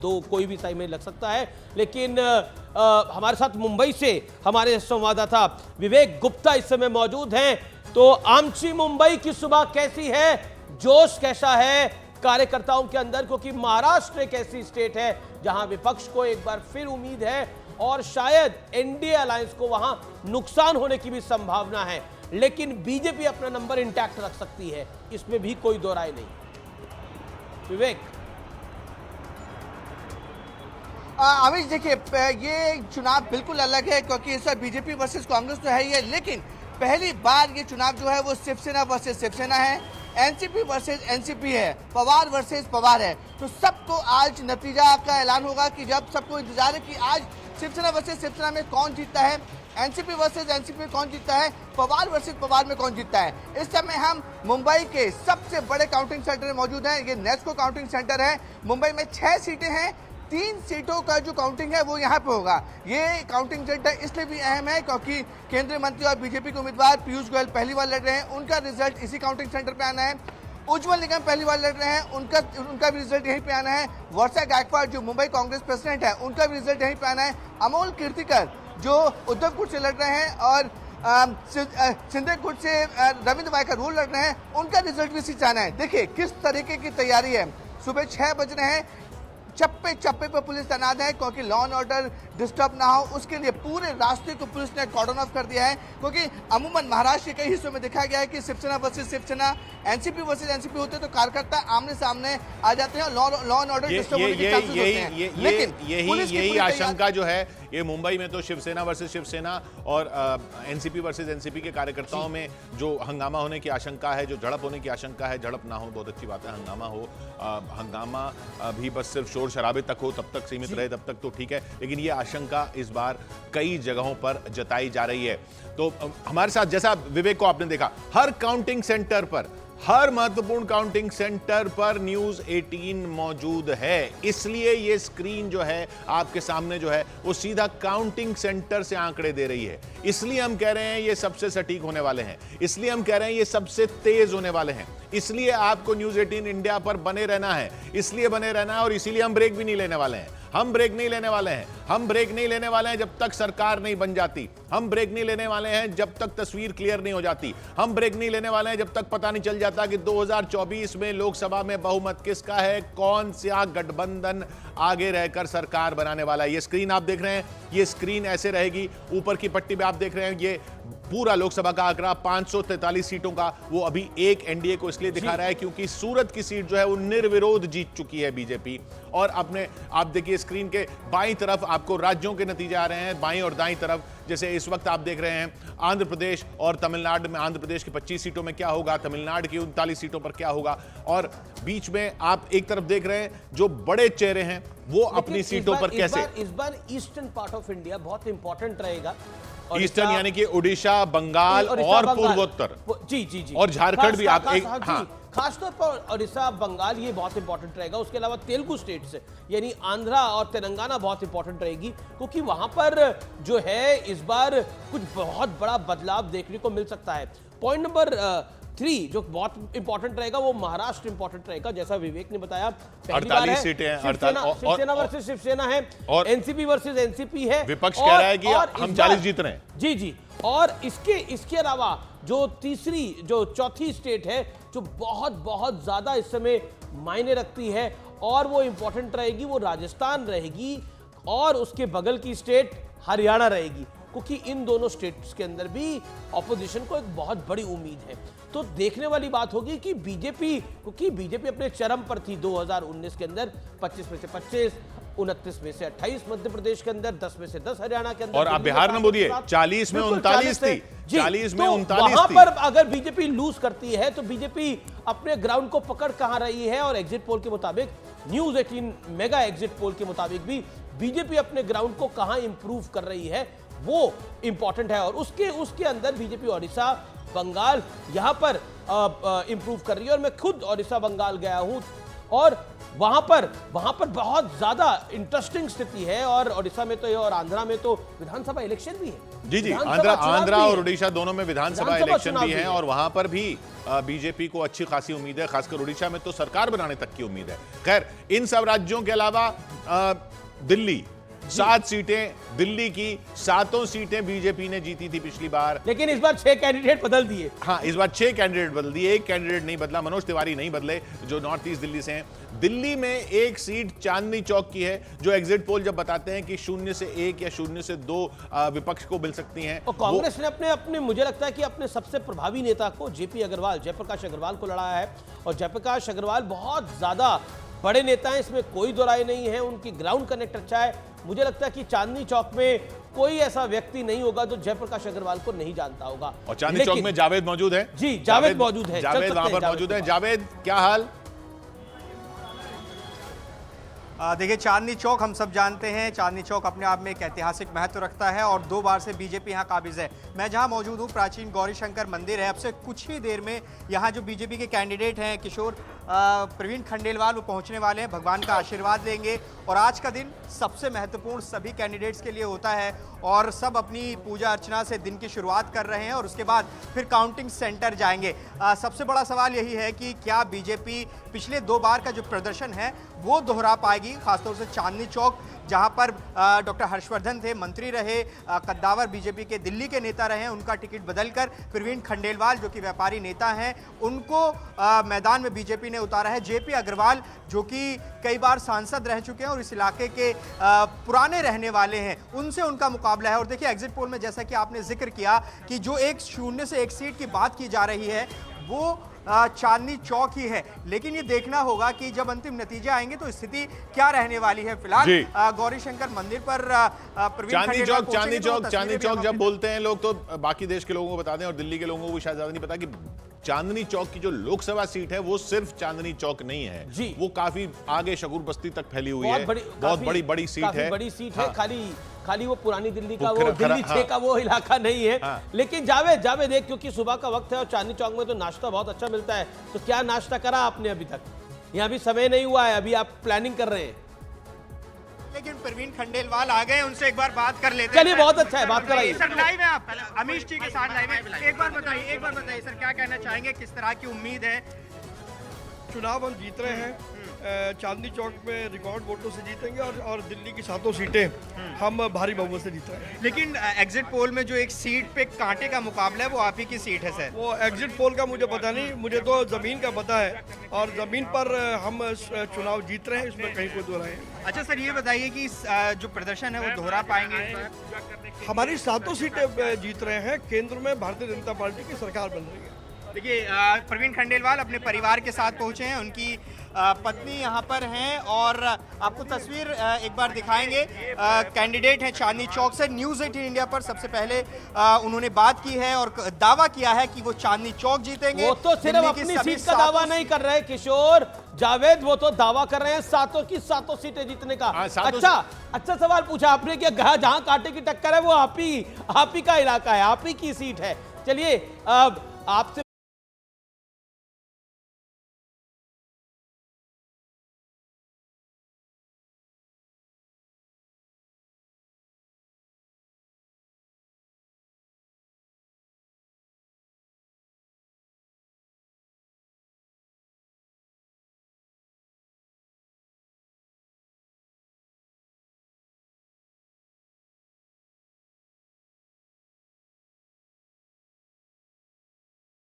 तो कोई भी समय लग सकता है। लेकिन हमारे साथ मुंबई से हमारे संवाददाता विवेक गुप्ता इस समय मौजूद हैं। तो आमची मुंबई की सुबह कैसी है, जोश कैसा है कार्यकर्ताओं के अंदर, क्योंकि महाराष्ट्र एक ऐसी स्टेट है जहां विपक्ष को एक बार फिर उम्मीद है और शायद एनडीए अलायंस को वहां नुकसान होने की भी संभावना है, लेकिन बीजेपी अपना नंबर इंटैक्ट रख सकती है, इसमें भी कोई दो राय नहीं। विवेक। अमिश देखिए, ये चुनाव बिल्कुल अलग है क्योंकि इस बीजेपी वर्सेस कांग्रेस तो है ही है, लेकिन पहली बार ये चुनाव जो है वो शिवसेना वर्सेस शिवसेना है, एनसीपी वर्सेस एनसीपी है, पवार वर्सेस पवार है। तो सबको आज नतीजा का ऐलान होगा कि जब सबको इंतजार है कि आज शिवसेना वर्सेस शिवसेना में कौन जीतता है, एनसीपी वर्सेस एनसीपी में कौन जीतता है, पवार वर्सेस पवार में कौन जीतता है। इस समय हम मुंबई के सबसे बड़े काउंटिंग सेंटर में मौजूद हैं। ये नेस्को काउंटिंग सेंटर है। मुंबई में 6 सीटें हैं, 3 सीटों का जो काउंटिंग है वो यहाँ पे होगा। ये काउंटिंग सेंटर इसलिए भी अहम है क्योंकि केंद्रीय मंत्री और बीजेपी के उम्मीदवार पीयूष गोयल पहली बार लड़ रहे हैं, उनका रिजल्ट इसी काउंटिंग सेंटर पे आना है। उज्जवल निगम पहली बार लड़ रहे हैं, उनका भी रिजल्ट यहीं पे आना है। वर्षा गायकवाड़ जो मुंबई कांग्रेस प्रेसिडेंट है, उनका भी रिजल्ट यहीं पे आना है। अमोल कीर्तिकर जो उद्धव गुट से लड़ रहे हैं और सिंधे गुट से रविंद्र वायकर वो लड़ रहे हैं, उनका रिजल्ट भी इसी से आना है। देखिए किस तरीके की तैयारी है। सुबह 6 बज रहे हैं, चप्पे चप्पे पर पुलिस तैनात है क्योंकि लॉ एंड ऑर्डर डिस्टर्ब ना हो, उसके लिए पूरे रास्ते को पुलिस ने कॉर्डन ऑफ कर दिया है। क्योंकि अमूमन महाराष्ट्र के कई हिस्सों में देखा गया है कि शिवसेना वर्सेस शिवसेना, एनसीपी वर्सेस एनसीपी होते हैं तो कार्यकर्ता आमने सामने आ जाते हैं और लॉ एंड ऑर्डर डिस्टर्ब होने के चांसेस होते हैं। लेकिन यही आशंका जो है ये मुंबई में तो शिवसेना वर्सेस शिवसेना और एनसीपी वर्सेस एनसीपी के कार्यकर्ताओं में जो हंगामा होने की आशंका है, जो झड़प होने की आशंका है, झड़प ना हो बहुत अच्छी बात है, हंगामा हो, हंगामा भी बस सिर्फ शोर शराबे तक हो तब तक सीमित रहे तब तक तो ठीक है, लेकिन ये आशंका इस बार कई जगहों पर जताई जा रही है। तो हमारे साथ जैसा विवेक को आपने देखा, हर काउंटिंग सेंटर पर, हर महत्वपूर्ण काउंटिंग सेंटर पर न्यूज 18 मौजूद है, इसलिए ये स्क्रीन जो है आपके सामने जो है वो सीधा काउंटिंग सेंटर से आंकड़े दे रही है। इसलिए हम कह रहे हैं ये सबसे सटीक होने वाले हैं, इसलिए हम कह रहे हैं ये सबसे तेज होने वाले हैं, इसलिए आपको न्यूज 18 इंडिया पर बने रहना है, इसलिए बने रहना है और इसीलिए हम ब्रेक भी नहीं लेने वाले हैं। हम ब्रेक नहीं लेने वाले हैं, हम ब्रेक नहीं लेने वाले हैं जब तक सरकार नहीं बन जाती, हम ब्रेक नहीं लेने वाले हैं जब तक तस्वीर क्लियर नहीं हो जाती, हम ब्रेक नहीं लेने वाले हैं जब तक पता नहीं चल जाता कि 2024 में लोकसभा में बहुमत किसका है, कौन सा गठबंधन आगे रहकर सरकार बनाने वाला है। ये स्क्रीन आप देख रहे हैं, ये स्क्रीन ऐसे रहेगी, ऊपर की पट्टी पे आप देख रहे हैं ये पूरा लोकसभा का आंकड़ा 543 सीटों का, वो अभी एक एनडीए को इसलिए दिखा रहा है क्योंकि सूरत की सीट जो है वो निर्विरोध जीत चुकी है बीजेपी। और अपने आप देखिए स्क्रीन के बाईं तरफ आपको राज्यों के नतीजे आ रहे हैं, बाईं और दाईं तरफ। जैसे इस वक्त आप देख रहे हैं आंध्र प्रदेश और तमिलनाडु में, आंध्र प्रदेश की 25 सीटों में क्या होगा, तमिलनाडु की 39 सीटों पर क्या होगा, और बीच में आप एक तरफ देख रहे हैं जो बड़े चेहरे हैं वो अपनी सीटों पर कैसे। इस बार ईस्टर्न पार्ट ऑफ इंडिया बहुत इंपॉर्टेंट रहेगा, ईस्टर्न यानी कि उड़ीसा, बंगाल और पूर्वोत्तर, जी जी जी, और झारखंड भी आप एक, हाँ खासतौर पर ओडिशा, बंगाल ये बहुत इंपॉर्टेंट रहेगा। उसके अलावा तेलुगु स्टेट्स यानी आंध्रा और तेलंगाना बहुत इंपॉर्टेंट रहेगी क्योंकि वहां पर जो है इस बार कुछ बहुत बड़ा बदलाव देखने को मिल सकता है। पॉइंट नंबर 3 जो बहुत इंपॉर्टेंट रहेगा वो महाराष्ट्र इंपॉर्टेंट रहेगा, जैसा विवेक ने बताया। 48 सीटें हैं, शिवसेना वर्सेस शिवसेना है और एनसीपी वर्सेस एनसीपी है। विपक्ष कह रहा है कि हम 40 जीत रहे हैं। जी जी, और इसके अलावा जो चौथी स्टेट है जो बहुत ज्यादा इस समय मायने रखती है और वो इंपॉर्टेंट रहेगी, वो राजस्थान रहेगी और उसके बगल की स्टेट हरियाणा रहेगी, क्योंकि इन दोनों स्टेट्स के अंदर भी ऑपोजिशन को एक बहुत बड़ी उम्मीद है। तो देखने वाली बात होगी कि बीजेपी, क्योंकि बीजेपी अपने चरम पर थी 2019 के अंदर, 25 में से 25, 29 में से 28 मध्य प्रदेश के अंदर, 10 में से 10 हरियाणा के अंदर, और आप बिहार में बोलिए 40 में 39 थी, 40 में 39 वहां पर अगर बीजेपी लूज करती है तो बीजेपी अपने ग्राउंड को पकड़ कहां रही है। और एग्जिट पोल के मुताबिक, न्यूज 18 मेगा एग्जिट पोल के मुताबिक भी बीजेपी अपने ग्राउंड को कहां इंप्रूव कर रही है वो इंपॉर्टेंट है। और उसके अंदर बीजेपी ओडिशा, बंगाल यहां पर इंप्रूव कर रही है। और मैं खुद ओडिशा, बंगाल गया हूं और वहां पर बहुत ज्यादा इंटरेस्टिंग स्थिति है। और ओडिशा में तो ये, और आंध्रा में तो विधानसभा इलेक्शन भी है। जी जी, विधानसभा चुनाव आंध्रा भी और है। उड़ीसा दोनों में विधानसभा विधानसभा इलेक्शन चुनाव भी भी है है। और वहां पर भी बीजेपी को अच्छी खासी उम्मीद है, खासकर उड़ीसा में तो सरकार बनाने तक की उम्मीद है। खैर, इन सब राज्यों के अलावा दिल्ली 7 सीटें, दिल्ली की 7 सीटें बीजेपी ने जीती थी पिछली बार, लेकिन इस बार 6 कैंडिडेट बदल दिए। हाँ, इस बार 6 कैंडिडेट बदल दिए, एक कैंडिडेट नहीं बदला, मनोज तिवारी नहीं बदले जो नॉर्थ ईस्ट दिल्ली से हैं। दिल्ली में एक सीट चांदनी चौक की है, जो एग्जिट पोल जब बताते हैं कि 0 से 1 या 0 से 2 विपक्ष को मिल सकती हैं। और कांग्रेस ने अपने मुझे लगता है कि अपने सबसे प्रभावी नेता को जेपी अग्रवाल, जयप्रकाश अग्रवाल को लड़ाया है। और जयप्रकाश अग्रवाल बहुत ज्यादा बड़े नेता हैं, इसमें कोई दो राय नहीं है। उनकी ग्राउंड कनेक्ट अच्छा है। मुझे लगता है कि चांदनी चौक में कोई ऐसा व्यक्ति नहीं होगा जो जयप्रकाश अग्रवाल को नहीं जानता होगा। और चांदनी चौक में जावेद मौजूद है। जी, जावेद मौजूद है। जावेद वहां पर मौजूद है। जावेद, क्या हाल? देखिए, चांदनी चौक हम सब जानते हैं, चांदनी चौक अपने आप में एक ऐतिहासिक महत्व रखता है और 2 बार से बीजेपी यहाँ काबिज है। मैं जहाँ मौजूद हूँ, प्राचीन गौरी शंकर मंदिर है। अब से कुछ ही देर में यहाँ जो बीजेपी के कैंडिडेट हैं किशोर प्रवीण खंडेलवाल, वो पहुँचने वाले हैं, भगवान का आशीर्वाद लेंगे। और आज का दिन सबसे महत्वपूर्ण सभी कैंडिडेट्स के लिए होता है और सब अपनी पूजा अर्चना से दिन की शुरुआत कर रहे हैं और उसके बाद फिर काउंटिंग सेंटर जाएंगे। सबसे बड़ा सवाल यही है कि क्या बीजेपी पिछले 2 बार का जो प्रदर्शन है वो दोहरा पाएगी, खासतौर से चांदनी चौक जहां पर डॉक्टर हर्षवर्धन थे, मंत्री रहे, कद्दावर बीजेपी के दिल्ली के नेता रहे, उनका टिकट बदलकर प्रवीण खंडेलवाल जो कि व्यापारी नेता हैं, उनको मैदान में बीजेपी ने उतारा है। जेपी अग्रवाल जो कि कई बार सांसद रह चुके हैं और इस इलाके के पुराने रहने वाले हैं, उनसे उनका मुकाबला है। और देखिए, एग्जिट पोल में जैसा कि आपने जिक्र किया कि जो 0 से 1 सीट की बात की जा रही है वो चांदनी चौक ही है, लेकिन ये देखना होगा कि जब अंतिम नतीजे आएंगे तो स्थिति क्या रहने वाली है। फिलहाल गौरी शंकर मंदिर पर चांदनी चौक जब बोलते हैं लोग तो बाकी देश के लोगों को बताते हैं और दिल्ली के लोगों को भी शायद ज्यादा नहीं पता कि चांदनी चौक की जो लोकसभा सीट है वो सिर्फ चांदनी चौक नहीं है जी, वो काफी आगे शगुर बस्ती तक फैली हुई है। बहुत बड़ी सीट है, बड़ी सीट है। खाली वो पुरानी दिल्ली का वो दिल्ली 6 का वो इलाका नहीं है। लेकिन जावेद एक, क्योंकि सुबह का वक्त है और चांदनी चौक में तो नाश्ता बहुत अच्छा मिलता है, तो क्या नाश्ता करा आपने अभी तक? यहाँ भी समय नहीं हुआ है, अभी आप प्लानिंग कर रहे हैं। लेकिन प्रवीण खंडेलवाल आ गए, उनसे एक बार बात कर लेते हैं। चलिए, बहुत अच्छा है, बात कराइए। सर, लाइव है आप अमीश जी के साथ लाइव है। एक बार बताइए सर, क्या कहना चाहेंगे, किस तरह की उम्मीद है? चुनाव हम जीत रहे हैं, चांदनी चौक में रिकॉर्ड वोटों से जीतेंगे और दिल्ली की 7 सीटें हम भारी बहुमत से जीत रहे हैं। लेकिन एग्जिट पोल में जो एक सीट पे कांटे का मुकाबला है वो आप ही की सीट है सर। वो एग्जिट पोल का मुझे पता नहीं, मुझे तो जमीन का पता है और जमीन पर हम चुनाव जीत रहे हैं, इसमें कहीं कोई दो राय है। अच्छा सर, ये बताइए कि जो प्रदर्शन है वो दोहरा पाएंगे? हमारी 7 सीटें जीत रहे हैं, केंद्र में भारतीय जनता पार्टी की सरकार बन रही है। देखिए, प्रवीण खंडेलवाल अपने परिवार के साथ पहुंचे हैं, उनकी पत्नी यहाँ पर हैं और आपको तस्वीर एक बार दिखाएंगे। कैंडिडेट हैं चांदनी चौक से। न्यूज़ 18 इंडिया पर सबसे पहले उन्होंने बात की है और दावा किया है कि वो चांदनी चौक जीतेंगे। वो तो सिर्फ अपनी सीट का दावा नहीं कर रहे किशोर जावेद, वो तो दावा कर रहे हैं 7 की 7 सीटें जीतने का। अच्छा सवाल पूछा आपने कि जहां कांटे की टक्कर है वो आप ही का इलाका है, आप ही की सीट है। चलिए, आपसे